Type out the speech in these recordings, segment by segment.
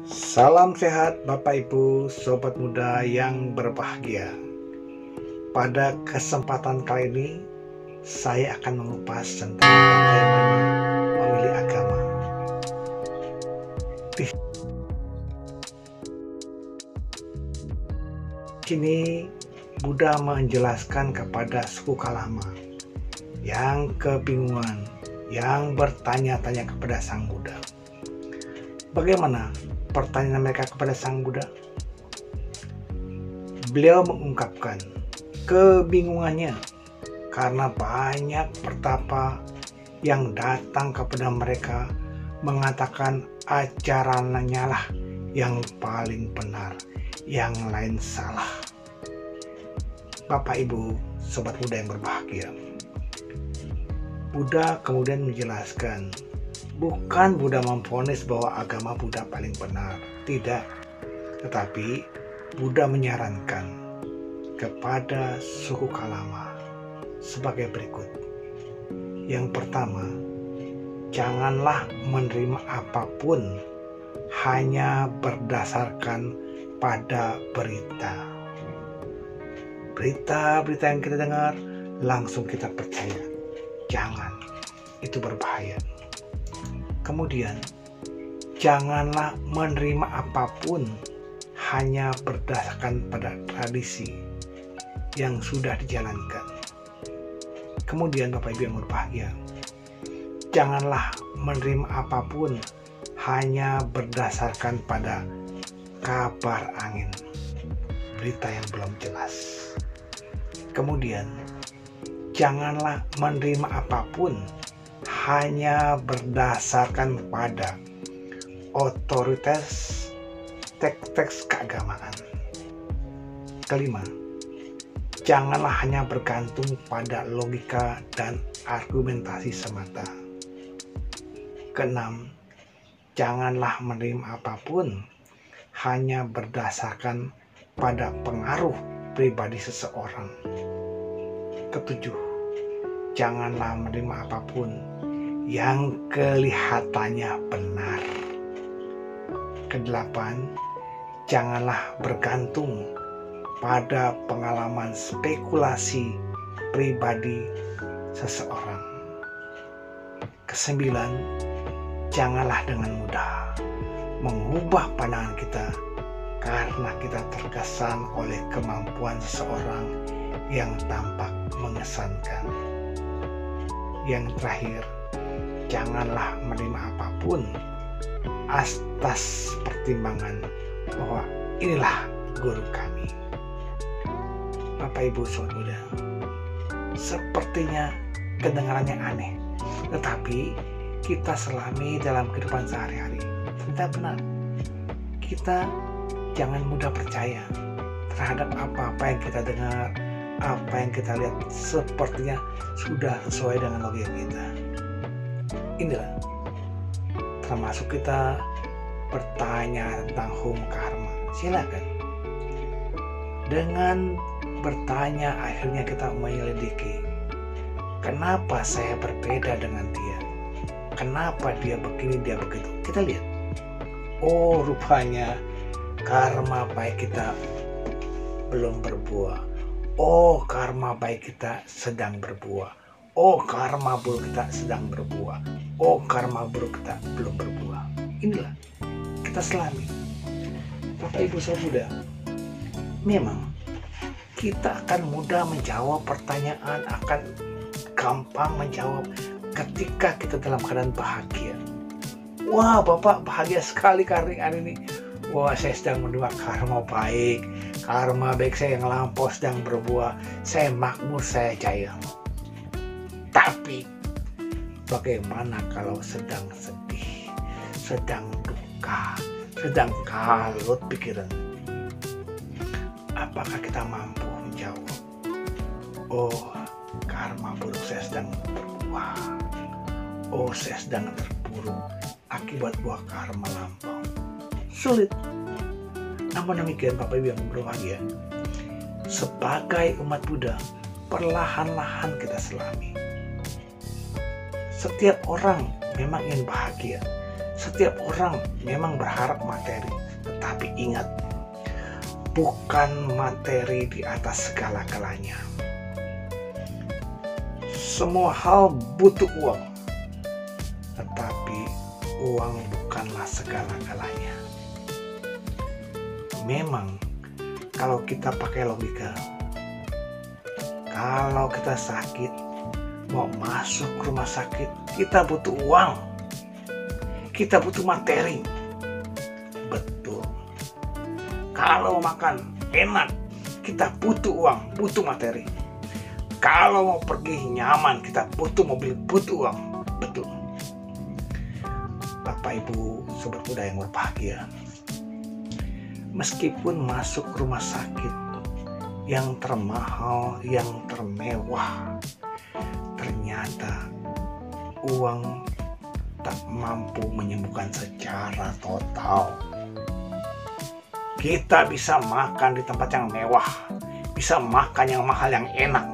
Salam sehat Bapak Ibu, Sobat Muda yang berbahagia. Pada kesempatan kali ini, saya akan mengupas tentang bagaimana memilih agama. Di sini, Buddha menjelaskan kepada suku Kalama yang kebingungan, yang bertanya-tanya kepada Sang Buddha. Bagaimana pertanyaan mereka kepada Sang Buddha? Beliau mengungkapkan kebingungannya karena banyak pertapa yang datang kepada mereka mengatakan ajarannya lah yang paling benar, yang lain salah. Bapak Ibu, Sobat Muda yang berbahagia, Buddha kemudian menjelaskan, bukan Buddha memvonis bahwa agama Buddha paling benar, tidak. Tetapi Buddha menyarankan kepada suku Kalama sebagai berikut. Yang pertama, janganlah menerima apapun hanya berdasarkan pada berita. Berita-berita yang kita dengar langsung kita percaya. Jangan, itu berbahaya. Kemudian, janganlah menerima apapun hanya berdasarkan pada tradisi yang sudah dijalankan. Kemudian Bapak Ibu yang berbahagia, janganlah menerima apapun hanya berdasarkan pada kabar angin, berita yang belum jelas. Kemudian, janganlah menerima apapun hanya berdasarkan pada otoritas teks-teks keagamaan. Kelima, janganlah hanya bergantung pada logika dan argumentasi semata. Keenam, janganlah menerima apapun hanya berdasarkan pada pengaruh pribadi seseorang. Ketujuh, janganlah menerima apapun yang kelihatannya benar. Kedelapan, janganlah bergantung pada pengalaman spekulasi pribadi seseorang. Kesembilan, janganlah dengan mudah mengubah pandangan kita karena kita terkesan oleh kemampuan seseorang yang tampak mengesankan. Yang terakhir, janganlah menerima apapun atas pertimbangan bahwa inilah guru kami. Bapak Ibu Sobat Muda, sepertinya kedengarannya aneh, tetapi kita selami dalam kehidupan sehari-hari. Ternyata benar, kita jangan mudah percaya terhadap apa-apa yang kita dengar, apa yang kita lihat sepertinya sudah sesuai dengan logika kita. Inilah termasuk kita bertanya tentang hukum karma. Silakan. Dengan bertanya akhirnya kita menyelidiki, kenapa saya berbeda dengan dia? Kenapa dia begini, dia begitu? Kita lihat. Oh, rupanya karma baik kita belum berbuah. Oh, karma baik kita sedang berbuah. Oh, karma buruk kita sedang berbuah. Oh, karma buruk kita belum berbuah. Inilah kita selami. Bapak Ibu Sobat Muda, memang kita akan mudah menjawab pertanyaan, akan gampang menjawab ketika kita dalam keadaan bahagia. Wah, Bapak bahagia sekali hari ini. Wah, saya sedang menerima karma baik. Karma baik saya yang lampau sedang berbuah. Saya makmur, saya jaya. Tapi bagaimana kalau sedang sedih, sedang duka, sedang kalut pikiran? Apakah kita mampu menjawab, oh, karma buruk saya sedang berbuah. Oh, saya sedang terpuruk akibat buah karma lampau. Sulit. Namun demikian Bapak Ibu yang berbahagia, sebagai umat Buddha, perlahan-lahan kita selami. Setiap orang memang ingin bahagia. Setiap orang memang berharap materi, tetapi ingat, bukan materi di atas segala-galanya. Semua hal butuh uang, tetapi uang bukanlah segala-galanya. Memang kalau kita pakai logika, kalau kita sakit, mau masuk rumah sakit, kita butuh uang, kita butuh materi. Betul. Kalau makan enak, kita butuh uang, butuh materi. Kalau mau pergi nyaman, kita butuh mobil, butuh uang. Betul. Bapak Ibu sobat muda yang berbahagia, meskipun masuk rumah sakit yang termahal, yang termewah, ternyata uang tak mampu menyembuhkan secara total. Kita bisa makan di tempat yang mewah, bisa makan yang mahal, yang enak,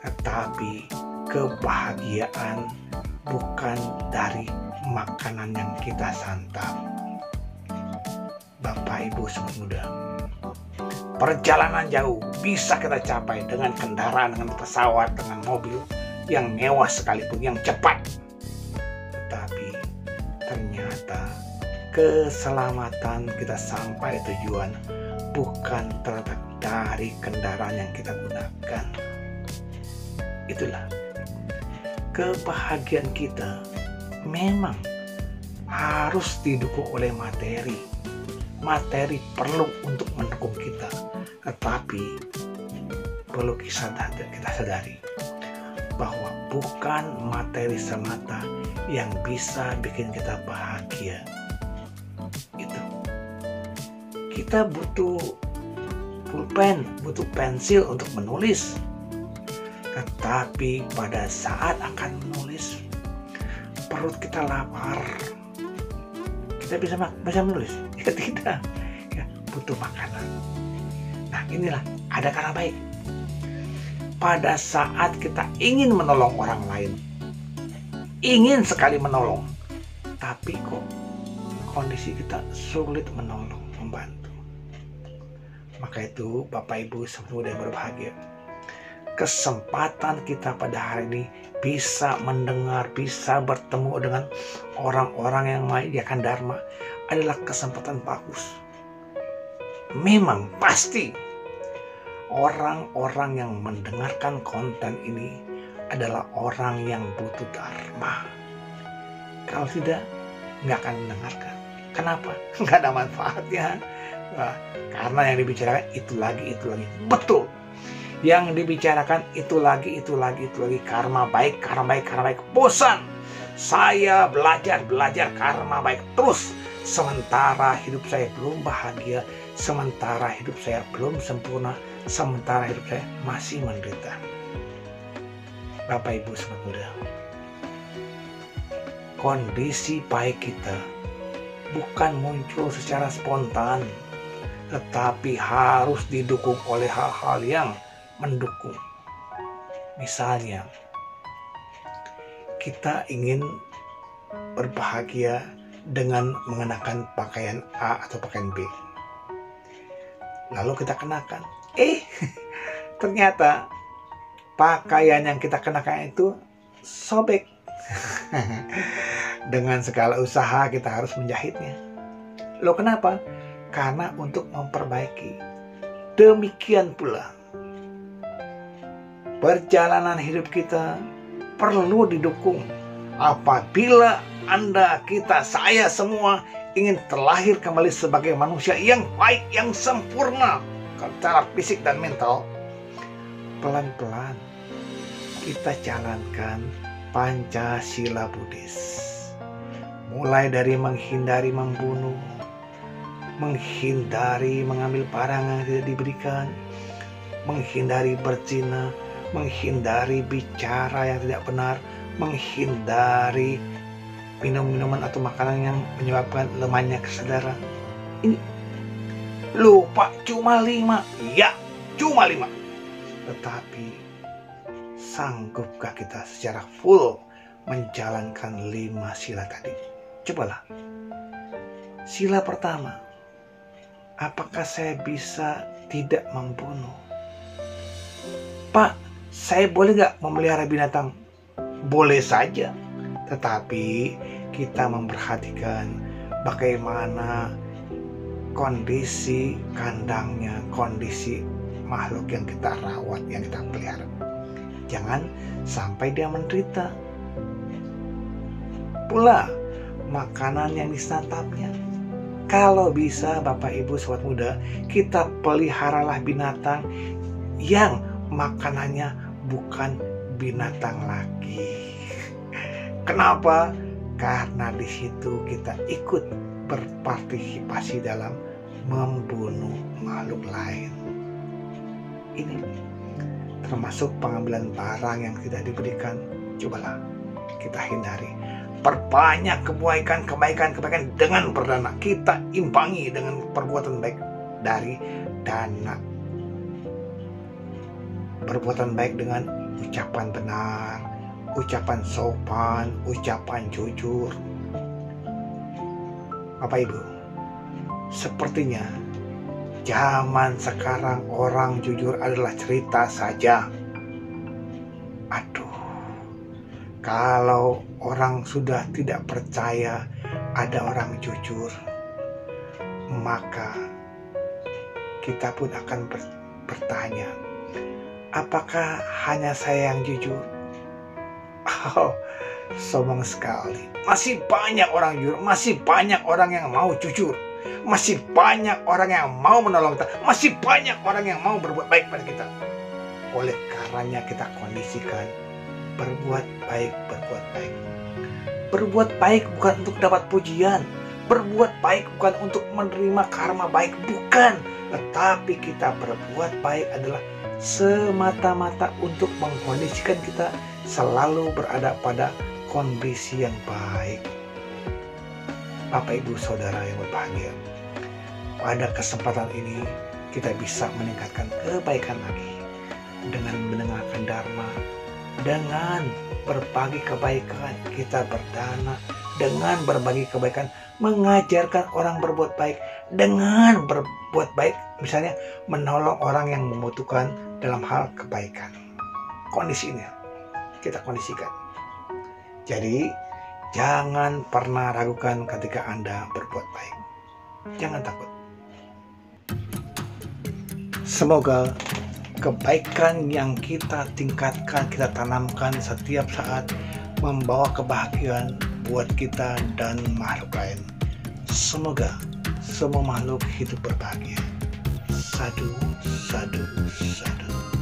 tetapi kebahagiaan bukan dari makanan yang kita santap. Bapak Ibu sobat muda, perjalanan jauh bisa kita capai dengan kendaraan, dengan pesawat, dengan mobil yang mewah sekalipun, yang cepat. Tetapi ternyata keselamatan kita sampai tujuan bukan terletak dari kendaraan yang kita gunakan. Itulah kebahagiaan kita memang harus didukung oleh materi. Materi perlu untuk mendukung kita, tetapi perlu kita sadari bahwa bukan materi semata yang bisa bikin kita bahagia. Itu kita butuh pulpen, butuh pensil untuk menulis, tetapi pada saat akan menulis perut kita lapar, kita bisa menulis? Ya tidak, ya, butuh makanan. Nah inilah ada cara baik. Pada saat kita ingin menolong orang lain, ingin sekali menolong, tapi kok kondisi kita sulit menolong, membantu. Maka itu Bapak Ibu semua yang berbahagia, kesempatan kita pada hari ini bisa mendengar, bisa bertemu dengan orang-orang yang mengajarkan Dharma adalah kesempatan bagus. Memang pasti orang-orang yang mendengarkan konten ini adalah orang yang butuh Dharma. Kalau tidak, nggak akan mendengarkan. Kenapa? Nggak ada manfaatnya. Nah, karena yang dibicarakan itu lagi. Betul. Yang dibicarakan itu lagi. Karma baik. Bosan. Saya belajar karma baik terus. Sementara hidup saya belum bahagia, sementara hidup saya belum sempurna, sementara hidup saya masih menderita. Bapak Ibu sobat muda, kondisi baik kita bukan muncul secara spontan, tetapi harus didukung oleh hal-hal yang mendukung. Misalnya, kita ingin berbahagia dengan mengenakan pakaian A atau pakaian B. Lalu kita kenakan. Ternyata pakaian yang kita kenakan itu sobek. Dengan segala usaha kita harus menjahitnya. Loh kenapa? Karena untuk memperbaiki. Demikian pula perjalanan hidup kita perlu didukung. Apabila Anda, kita, saya semua ingin terlahir kembali sebagai manusia yang baik, yang sempurna secara fisik dan mental, pelan-pelan kita jalankan Pancasila Buddhis. Mulai dari menghindari membunuh, menghindari mengambil barang yang tidak diberikan, menghindari berzina, menghindari bicara yang tidak benar, menghindari minum-minuman atau makanan yang menyebabkan lemahnya kesadaran. Ini lupa cuma 5. Ya, cuma 5. Tetapi sanggupkah kita secara full menjalankan 5 sila tadi? Cobalah. Sila pertama, apakah saya bisa tidak membunuh? Pak, saya boleh gak memelihara binatang? Boleh saja. Tetapi kita memperhatikan bagaimana kondisi kandangnya, kondisi makhluk yang kita rawat, yang kita pelihara. Jangan sampai dia menderita. Pula makanan yang disantapnya. Kalau bisa Bapak Ibu Sobat Muda, kita peliharalah binatang yang makanannya bukan binatang lagi. Kenapa? Karena di situ kita ikut berpartisipasi dalam membunuh makhluk lain. Ini termasuk pengambilan barang yang tidak diberikan. Cobalah kita hindari. Perbanyak kebaikan dengan berdana. Kita imbangi dengan perbuatan baik dari dana. Perbuatan baik dengan ucapan benar, ucapan sopan, ucapan jujur. Bapak Ibu, sepertinya zaman sekarang orang jujur adalah cerita saja. Aduh, kalau orang sudah tidak percaya ada orang jujur, maka kita pun akan bertanya, apakah hanya saya yang jujur? Oh, sombong sekali. Masih banyak orang jujur, masih banyak orang yang mau jujur, masih banyak orang yang mau menolong kita, masih banyak orang yang mau berbuat baik pada kita. Oleh karenanya kita kondisikan berbuat baik, berbuat baik. Berbuat baik bukan untuk dapat pujian, berbuat baik bukan untuk menerima karma baik, bukan. Tetapi kita berbuat baik adalah semata-mata untuk mengkondisikan kita selalu berada pada kondisi yang baik. Bapak Ibu Saudara yang berbahagia, pada kesempatan ini kita bisa meningkatkan kebaikan lagi dengan mendengarkan Dharma, dengan berbagi kebaikan kita berdana, dengan berbagi kebaikan mengajarkan orang berbuat baik, dengan berbuat baik misalnya menolong orang yang membutuhkan dalam hal kebaikan. Kondisi ini kita kondisikan. Jadi jangan pernah ragukan ketika Anda berbuat baik. Jangan takut. Semoga kebaikan yang kita tingkatkan, kita tanamkan setiap saat membawa kebahagiaan buat kita dan makhluk lain. Semoga semua makhluk hidup berbahagia. Sadu, sadu, sadu.